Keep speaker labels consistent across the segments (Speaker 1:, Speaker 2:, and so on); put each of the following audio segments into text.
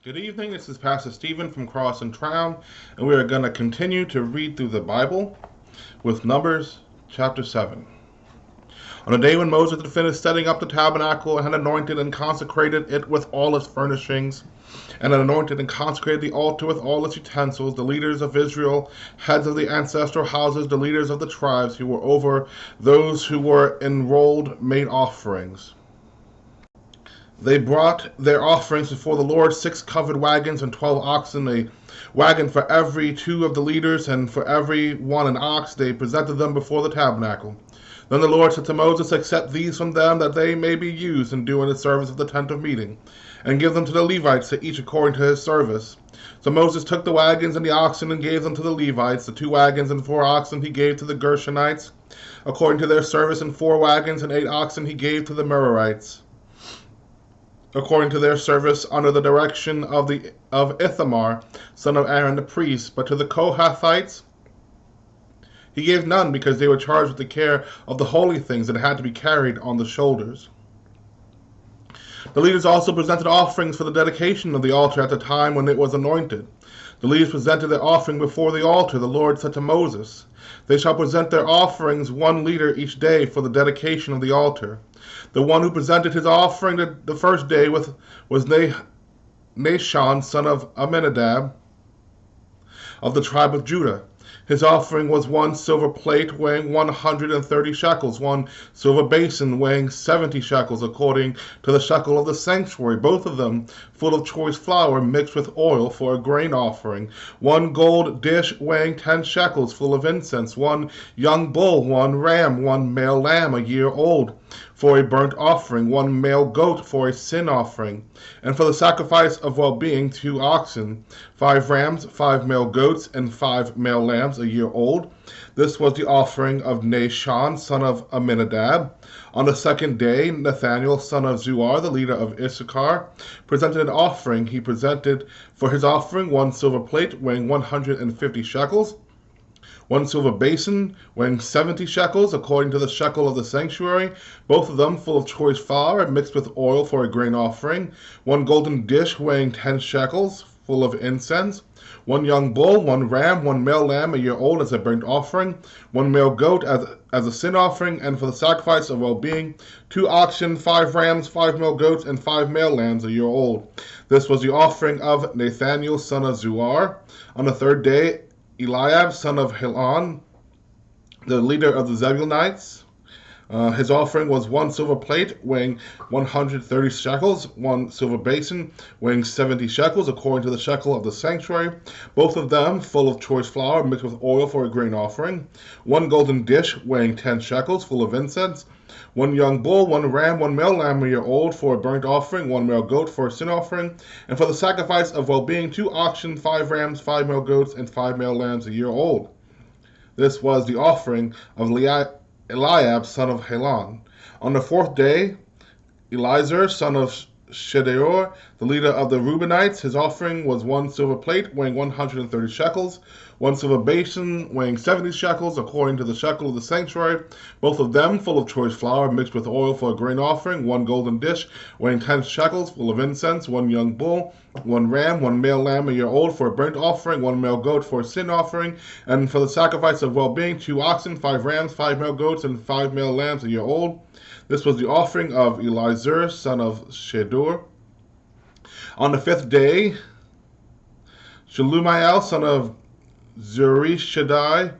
Speaker 1: Good evening. This is Pastor Stephen from Cross and Trown, and we are going to continue to read through the Bible with Numbers chapter 7. On the day when Moses had finished setting up the tabernacle and had anointed and consecrated it with all its furnishings, and had anointed and consecrated the altar with all its utensils, the leaders of Israel, heads of the ancestral houses, the leaders of the tribes who were over those who were enrolled, made offerings. They brought their offerings before the Lord, 6 covered wagons and 12 oxen, a wagon for every 2 of the leaders, and for every one an ox. They presented them before the tabernacle. Then the Lord said to Moses, "Accept these from them, that they may be used in doing the service of the tent of meeting, and give them to the Levites, to each according to his service." So Moses took the wagons and the oxen and gave them to the Levites. The 2 wagons and 4 oxen he gave to the Gershonites, according to their service, and 4 wagons and 8 oxen he gave to the Merarites, according to their service, under the direction of Ithamar, son of Aaron the priest. But to the Kohathites he gave none, because they were charged with the care of the holy things that had to be carried on the shoulders. The leaders also presented offerings for the dedication of the altar at the time when it was anointed. The leaders presented their offering before the altar. The Lord said to Moses, "They shall present their offerings 1 leader each day for the dedication of the altar." The one who presented his offering the first day was Nahshon, son of Amminadab, of the tribe of Judah. His offering was 1 silver plate weighing 130 shekels, 1 silver basin weighing 70 shekels, according to the shekel of the sanctuary, both of them full of choice flour mixed with oil for a grain offering, 1 gold dish weighing 10 shekels, full of incense, 1 young bull, 1 ram, 1 male lamb a year old, for a burnt offering, 1 male goat for a sin offering, and for the sacrifice of well-being 2 oxen, 5 rams, 5 male goats, and 5 male lambs a year old. This was the offering of Nahshon, son of Amminadab. On the second day, Nathaniel, son of Zuar, the leader of Issachar, presented an offering. He presented for his offering 1 silver plate weighing 150 shekels, 1 silver basin weighing 70 shekels, according to the shekel of the sanctuary, both of them full of choice flour mixed with oil for a grain offering, 1 golden dish weighing 10 shekels, full of incense, 1 young bull, 1 ram, 1 male lamb a year old as a burnt offering, 1 male goat as a sin offering, and for the sacrifice of well-being 2 oxen, 5 rams, 5 male goats, and 5 male lambs a year old. This was the offering of Nathaniel, son of Zuar. On the third day, Eliab, son of Helon, the leader of the Zebulunites, his offering was 1 silver plate weighing 130 shekels, 1 silver basin weighing 70 shekels, according to the shekel of the sanctuary, both of them full of choice flour mixed with oil for a grain offering, 1 golden dish weighing 10 shekels, full of incense, 1 young bull, 1 ram, 1 male lamb a year old for a burnt offering, 1 male goat for a sin offering, and for the sacrifice of well-being 2 oxen, 5 rams, 5 male goats, and 5 male lambs a year old. This was the offering of Eliab, son of Helon. On the 4th day, Elizur, son of Shedeur, the leader of the Reubenites, his offering was 1 silver plate weighing 130 shekels, 1 silver basin weighing 70 shekels, according to the shekel of the sanctuary, both of them full of choice flour mixed with oil for a grain offering, 1 golden dish weighing 10 shekels, full of incense, 1 young bull, 1 ram, 1 male lamb a year old for a burnt offering, 1 male goat for a sin offering, and for the sacrifice of well-being 2 oxen, 5 rams, 5 male goats, and 5 male lambs a year old. This was the offering of Elizur, son of Shedeur. On the 5th day, Shelumiel, son of Zurishaddai,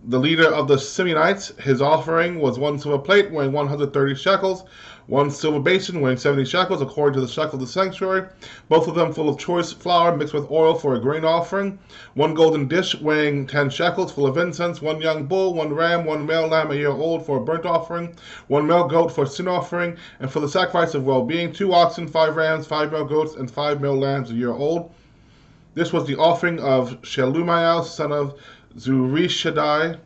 Speaker 1: the leader of the Simeonites, his offering was 1 silver plate weighing 130 shekels, 1 silver basin weighing 70 shekels, according to the shekel of the sanctuary, both of them full of choice flour mixed with oil for a grain offering, 1 golden dish weighing 10 shekels, full of incense, 1 young bull, 1 ram, 1 male lamb a year old for a burnt offering, 1 male goat for a sin offering, and for the sacrifice of well-being 2 oxen, 5 rams, 5 male goats, and 5 male lambs a year old. This was the offering of Shelumiel, son of Zurishaddai.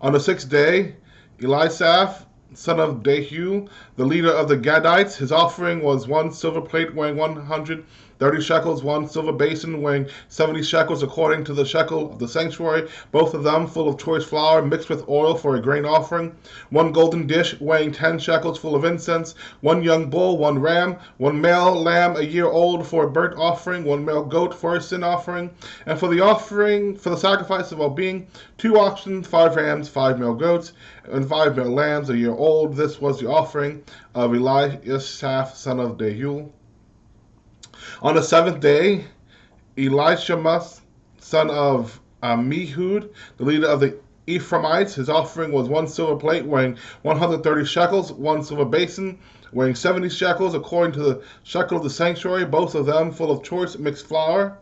Speaker 1: On the 6th day, Elisaph, son of Dehu, the leader of the Gadites. His offering was 1 silver plate weighing 130 shekels, 1 silver basin weighing 70 shekels, according to the shekel of the sanctuary, both of them full of choice flour mixed with oil for a grain offering, 1 golden dish weighing 10 shekels full of incense, 1 young bull, 1 ram, 1 male lamb a year old for a burnt offering, 1 male goat for a sin offering, and for the offering, for the sacrifice of well-being, 2 oxen, 5 rams, 5 male goats, and 5 male lambs a year old. This was the offering of Eliashaph, son of Dehuel. On the 7th day, Elishama, son of Ammihud, the leader of the Ephraimites, his offering was 1 silver plate weighing 130 shekels, 1 silver basin weighing 70 shekels, according to the shekel of the sanctuary, both of them full of choice flour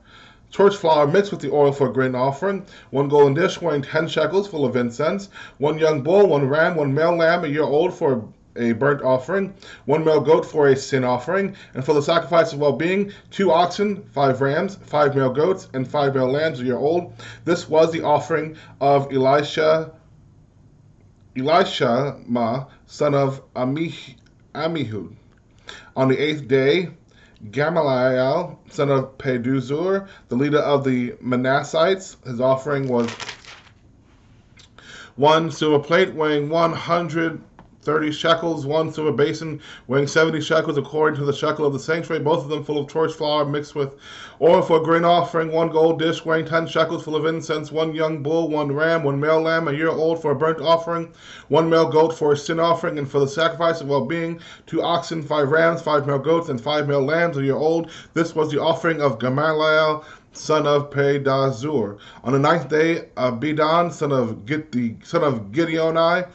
Speaker 1: mixed with the oil for a grain offering, 1 golden dish weighing 10 shekels full of incense, 1 young bull, 1 ram, 1 male lamb a year old for a burnt offering, 1 male goat for a sin offering, and for the sacrifice of well-being, 2 oxen, 5 rams, 5 male goats, and 5 male lambs a year old. This was the offering of Elishama, son of Ammihud. On the 8th day, Gamaliel, son of Peduzur, the leader of the Manassites, his offering was 1 silver plate weighing 130 shekels, 1 silver basin weighing 70 shekels, according to the shekel of the sanctuary, both of them full of choice flour mixed with oil for a grain offering, 1 gold dish weighing 10 shekels full of incense, 1 young bull, 1 ram, 1 male lamb a year old for a burnt offering, 1 male goat for a sin offering, and for the sacrifice of well-being, 2 oxen, 5 rams, 5 male goats, and 5 male lambs a year old. This was the offering of Gamaliel, son of Pedazur. On the 9th day, Abidan, son of Gideoni,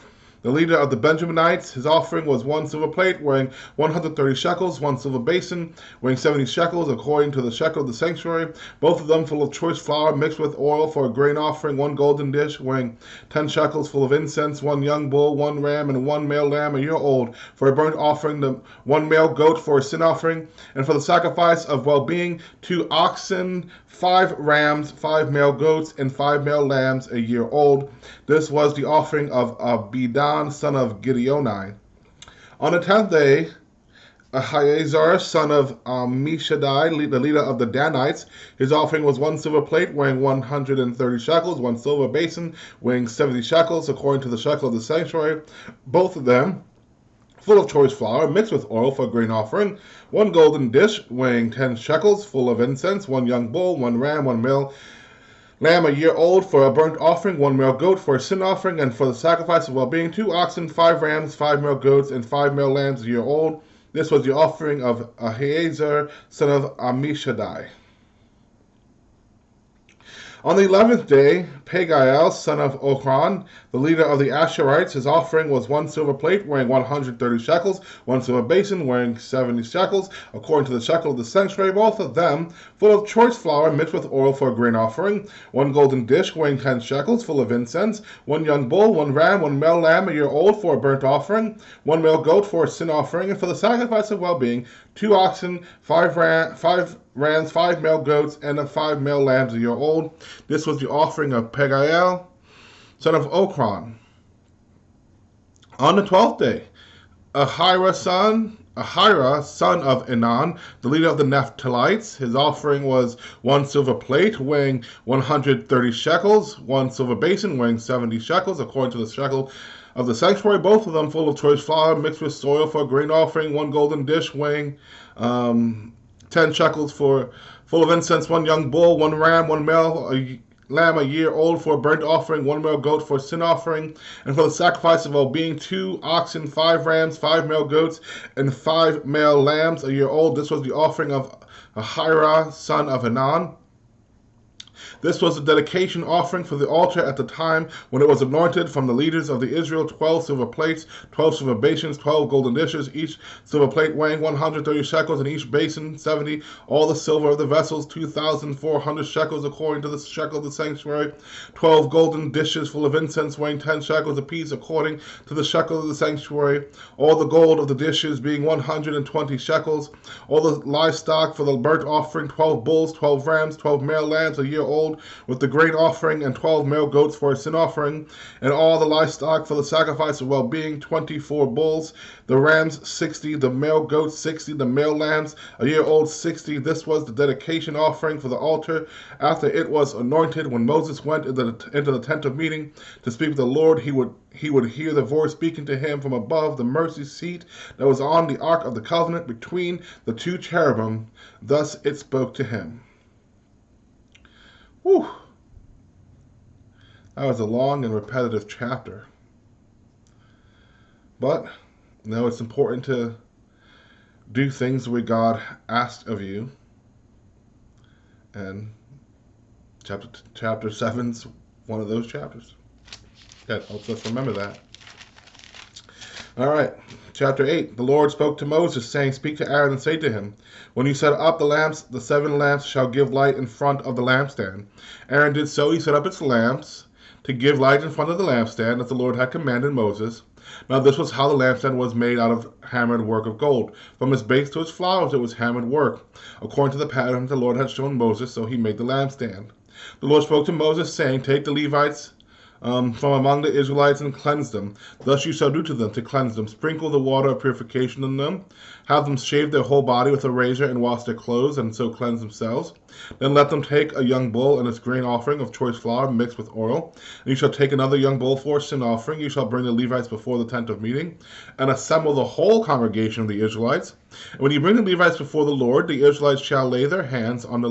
Speaker 1: the leader of the Benjaminites, his offering was 1 silver plate weighing 130 shekels, 1 silver basin weighing 70 shekels, according to the shekel of the sanctuary, both of them full of choice flour mixed with oil for a grain offering, 1 golden dish weighing 10 shekels full of incense, 1 young bull, 1 ram, and 1 male lamb a year old for a burnt offering, 1 male goat for a sin offering, and for the sacrifice of well-being, 2 oxen, 5 rams, 5 male goats, and 5 male lambs a year old. This was the offering of Abidan, son of Gideoni. On the 10th day, Ahiezer, son of Ammishaddai, the leader of the Danites, his offering was 1 silver plate weighing 130 shekels, 1 silver basin weighing 70 shekels, according to the shekel of the sanctuary, both of them full of choice flour mixed with oil for a grain offering, 1 golden dish weighing 10 shekels full of incense, 1 young bull, 1 ram, 1 male lamb a year old for a burnt offering, 1 male goat for a sin offering, and for the sacrifice of well-being, 2 oxen, 5 rams, 5 male goats, and 5 male lambs a year old. This was the offering of Ahiezer, son of Ammishaddai. On the 11th day, Pagiel, son of Ochran, the leader of the Asherites, his offering was 1 silver plate weighing 130 shekels, 1 silver basin weighing 70 shekels, according to the shekel of the sanctuary, both of them full of choice flour mixed with oil for a grain offering, 1 golden dish weighing 10 shekels full of incense, 1 young bull, 1 ram, 1 male lamb a year old for a burnt offering, 1 male goat for a sin offering, and for the sacrifice of well-being, 2 oxen, 5 rams, 5 male goats, and 5 male lambs a year old. This was the offering of Pagiel, son of Ochran. On the 12th day, Ahira, son of Enan, the leader of the Naphtalites, his offering was 1 silver plate weighing 130 shekels, 1 silver basin weighing 70 shekels, according to the shekel of the sanctuary, both of them full of choice flour mixed with soil for a grain offering, 1 golden dish weighing 10 shekels full of incense, 1 young bull, 1 ram, 1 male lamb a year old for a burnt offering, 1 male goat for a sin offering, and for the sacrifice of well-being, 2 oxen, 5 rams, 5 male goats, and 5 male lambs a year old. This was the offering of Ahira, son of Enan. This was the dedication offering for the altar at the time when it was anointed from the leaders of the Israel, 12 silver plates, 12 silver basins, 12 golden dishes, each silver plate weighing 130 shekels, and each basin 70, all the silver of the vessels 2,400 shekels according to the shekel of the sanctuary, 12 golden dishes full of incense weighing 10 shekels apiece according to the shekel of the sanctuary, all the gold of the dishes being 120 shekels, all the livestock for the burnt offering, 12 bulls, 12 rams, 12 male lambs a year old, with the grain offering, and 12 male goats for a sin offering, and all the livestock for the sacrifice of well-being, 24 bulls, the rams 60, the male goats 60, the male lambs a year old 60. This was the dedication offering for the altar after it was anointed. When Moses went into the tent of meeting to speak with the Lord, he would hear the voice speaking to him from above the mercy seat that was on the ark of the covenant between the two cherubim. Thus it spoke to him. Whew. That was a long and repetitive chapter. But, it's important to do things the way God asked of you. And chapter 7's one of those chapters. That helps us remember that. All right, chapter 8. The Lord spoke to Moses, saying, Speak to Aaron and say to him, When you set up the lamps, the 7 lamps shall give light in front of the lampstand. Aaron did so. He set up its lamps to give light in front of the lampstand, as the Lord had commanded Moses. Now this was how the lampstand was made, out of hammered work of gold. From its base to its flowers it was hammered work, according to the pattern the Lord had shown Moses, so he made the lampstand. The Lord spoke to Moses, saying, Take the Levites from among the Israelites and cleanse them. Thus you shall do to them to cleanse them. Sprinkle the water of purification on them. Have them shave their whole body with a razor and wash their clothes, and so cleanse themselves. Then let them take a young bull and its grain offering of choice flour mixed with oil. And you shall take another young bull for a sin offering. You shall bring the Levites before the tent of meeting, and assemble the whole congregation of the Israelites. And when you bring the Levites before the Lord, the Israelites shall lay their hands on the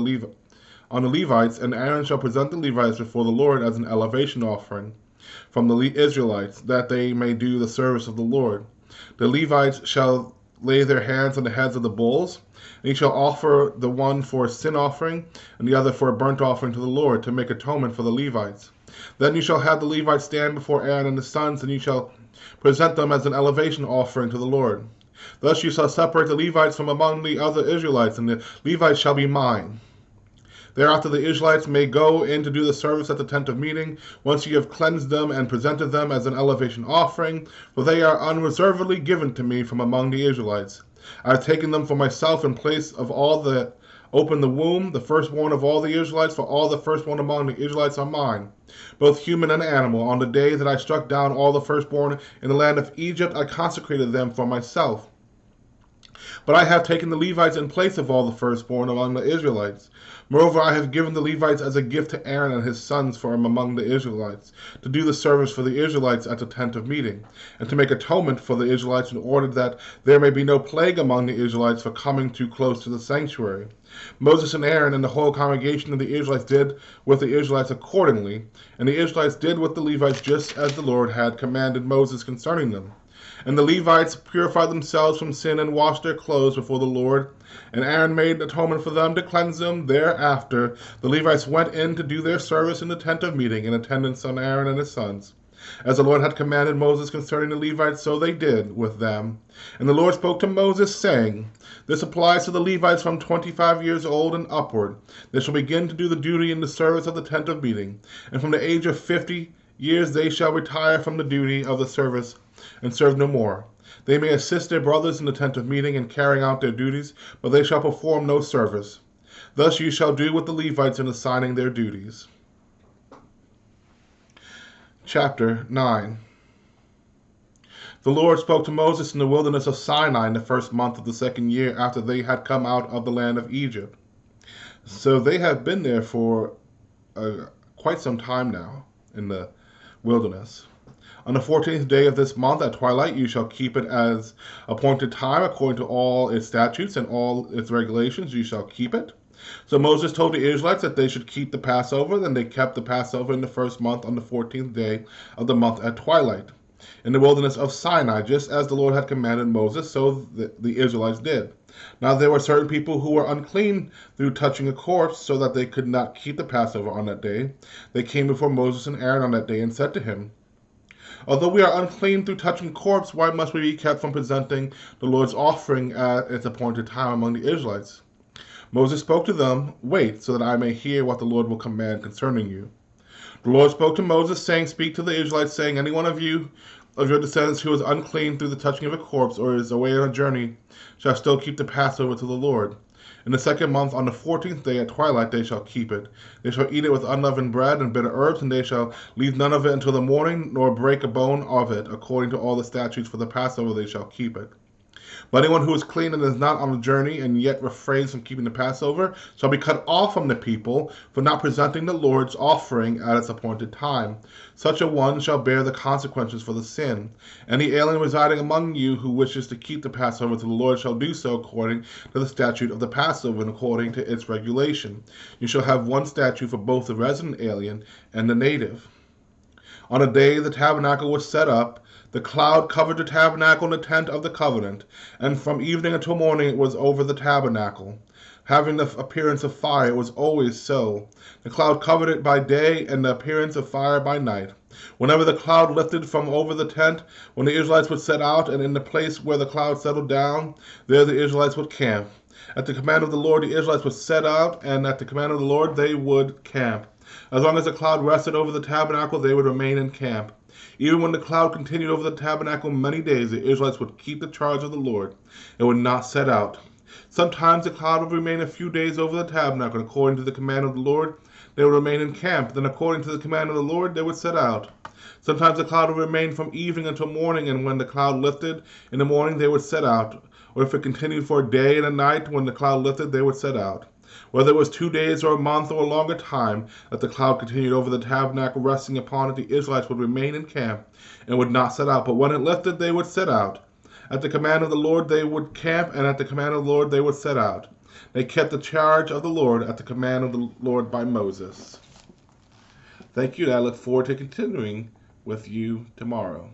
Speaker 1: Levites, and Aaron shall present the Levites before the Lord as an elevation offering from the Israelites, that they may do the service of the Lord. The Levites shall lay their hands on the heads of the bulls, and he shall offer the one for a sin offering, and the other for a burnt offering to the Lord, to make atonement for the Levites. Then you shall have the Levites stand before Aaron and his sons, and you shall present them as an elevation offering to the Lord. Thus you shall separate the Levites from among the other Israelites, and the Levites shall be mine. Thereafter the Israelites may go in to do the service at the tent of meeting, once you have cleansed them and presented them as an elevation offering, for they are unreservedly given to me from among the Israelites. I have taken them for myself in place of all that open the womb, the firstborn of all the Israelites, for all the firstborn among the Israelites are mine, both human and animal. On the day that I struck down all the firstborn in the land of Egypt, I consecrated them for myself. But I have taken the Levites in place of all the firstborn among the Israelites. Moreover, I have given the Levites as a gift to Aaron and his sons from among the Israelites, to do the service for the Israelites at the tent of meeting, and to make atonement for the Israelites, in order that there may be no plague among the Israelites for coming too close to the sanctuary. Moses and Aaron and the whole congregation of the Israelites did with the Israelites accordingly, and the Israelites did with the Levites just as the Lord had commanded Moses concerning them. And the Levites purified themselves from sin and washed their clothes before the Lord. And Aaron made atonement for them to cleanse them. Thereafter the Levites went in to do their service in the tent of meeting in attendance on Aaron and his sons. As the Lord had commanded Moses concerning the Levites, so they did with them. And the Lord spoke to Moses, saying, This applies to the Levites from 25 years old and upward. They shall begin to do the duty in the service of the tent of meeting. And from the age of 50 years they shall retire from the duty of the service and serve no more. They may assist their brothers in the tent of meeting in carrying out their duties, but they shall perform no service. Thus you shall do with the Levites in assigning their duties. Chapter 9. The Lord spoke to Moses in the wilderness of Sinai in the first month of the second year after they had come out of the land of Egypt. So they have been there for quite some time now in the wilderness. On the 14th day of this month at twilight you shall keep it as appointed time according to all its statutes and all its regulations. You shall keep it. So Moses told the Israelites that they should keep the Passover. Then they kept the Passover in the first month on the 14th day of the month at twilight, in the wilderness of Sinai, just as the Lord had commanded Moses, so the Israelites did. Now there were certain people who were unclean through touching a corpse, so that they could not keep the Passover on that day. They came before Moses and Aaron on that day and said to him, Although we are unclean through touching a corpse, why must we be kept from presenting the Lord's offering at its appointed time among the Israelites? Moses spoke to them, Wait, so that I may hear what the Lord will command concerning you. The Lord spoke to Moses, saying, Speak to the Israelites, saying, Any one of you, of your descendants, who is unclean through the touching of a corpse, or is away on a journey, shall still keep the Passover to the Lord. In the 2nd month, on the 14th day at twilight, they shall keep it. They shall eat it with unleavened bread and bitter herbs, and they shall leave none of it until the morning, nor break a bone of it. According to all the statutes for the Passover, they shall keep it. But anyone who is clean and is not on a journey and yet refrains from keeping the Passover shall be cut off from the people for not presenting the Lord's offering at its appointed time. Such a one shall bear the consequences for the sin. Any alien residing among you who wishes to keep the Passover to the Lord shall do so according to the statute of the Passover and according to its regulation. You shall have one statute for both the resident alien and the native. On the day the tabernacle was set up, the cloud covered the tabernacle and the tent of the covenant, and from evening until morning it was over the tabernacle. Having the appearance of fire, it was always so. The cloud covered it by day, and the appearance of fire by night. Whenever the cloud lifted from over the tent, when the Israelites would set out, and in the place where the cloud settled down, there the Israelites would camp. At the command of the Lord, the Israelites would set out, and at the command of the Lord, they would camp. As long as the cloud rested over the tabernacle, they would remain in camp. Even when the cloud continued over the tabernacle many days, the Israelites would keep the charge of the Lord and would not set out. Sometimes the cloud would remain a few days over the tabernacle, and according to the command of the Lord, they would remain in camp. Then according to the command of the Lord, they would set out. Sometimes the cloud would remain from evening until morning, and when the cloud lifted in the morning, they would set out. Or if it continued for a day and a night, when the cloud lifted, they would set out. Whether it was 2 days or a month or a longer time that the cloud continued over the tabernacle, resting upon it, the Israelites would remain in camp and would not set out. But when it lifted, they would set out. At the command of the Lord, they would camp, and at the command of the Lord, they would set out. They kept the charge of the Lord at the command of the Lord by Moses. Thank you, and I look forward to continuing with you tomorrow.